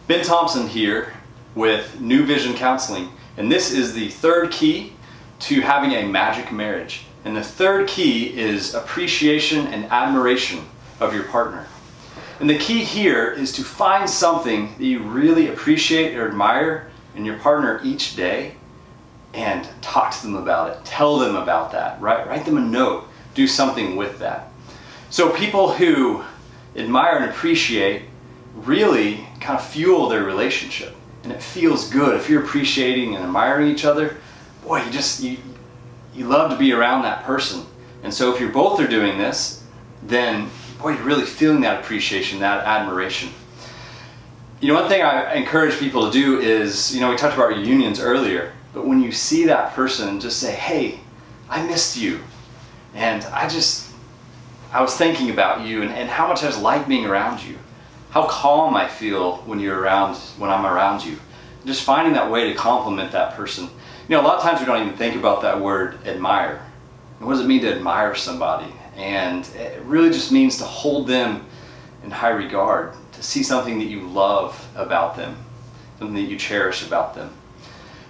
Ben Thompson here with New Vision Counseling, and this is the third key to having a magic marriage. And the third key is appreciation and admiration of your partner. And the key here is to find something that you really appreciate or admire in your partner each day and talk to them about it. Tell them about that, right? Write them a note. Do something with that. So people who admire and appreciate really kind of fuel their relationship, and it feels good. If you're appreciating and admiring each other, boy, you love to be around that person. And so if you both are doing this, then boy, you're really feeling that appreciation, that admiration. One thing I encourage people to do is, we talked about reunions earlier, but when you see that person, just say, hey, I missed you, and I was thinking about you and how much I just like being around you. How calm I feel when I'm around you. Just finding that way to compliment that person. A lot of times we don't even think about that word admire. What does it mean to admire somebody? And it really just means to hold them in high regard, to see something that you love about them, something that you cherish about them.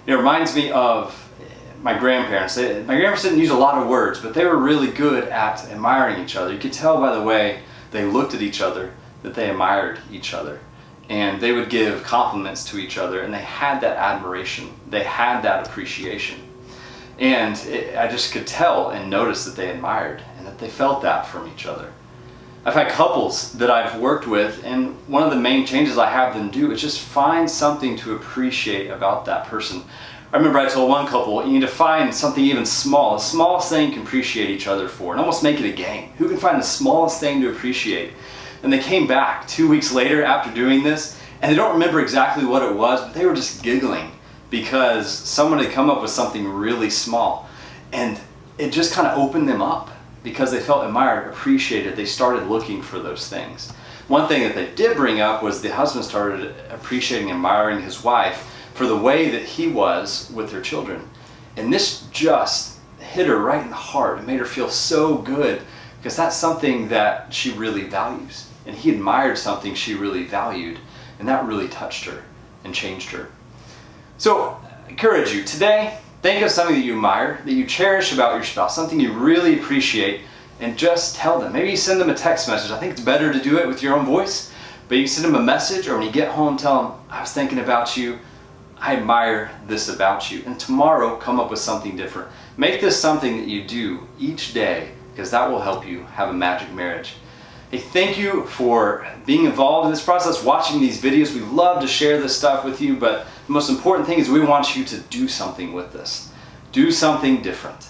It reminds me of my grandparents. My grandparents didn't use a lot of words, but they were really good at admiring each other. You could tell by the way they looked at each other that they admired each other. And they would give compliments to each other, and they had that admiration. They had that appreciation. And I just could tell and notice that they admired and that they felt that from each other. I've had couples that I've worked with, and one of the main changes I have them do is just find something to appreciate about that person. I remember I told one couple, you need to find something even small, the smallest thing you can appreciate each other for, and almost make it a game. Who can find the smallest thing to appreciate? And they came back 2 weeks later after doing this, and they don't remember exactly what it was, but they were just giggling because someone had come up with something really small. And it just kind of opened them up because they felt admired, appreciated. They started looking for those things. One thing that they did bring up was the husband started appreciating and admiring his wife for the way that he was with their children. And this just hit her right in the heart. It made her feel so good because that's something that she really values. And he admired something she really valued, and that really touched her and changed her. So I encourage you today, think of something that you admire, that you cherish about your spouse, something you really appreciate, and just tell them. Maybe you send them a text message. I think it's better to do it with your own voice, but you can send them a message, or when you get home, tell them, I was thinking about you, I admire this about you. And tomorrow, come up with something different. Make this something that you do each day, because that will help you have a magic marriage. Hey, thank you for being involved in this process, watching these videos. We love to share this stuff with you, but the most important thing is we want you to do something with this. Do something different.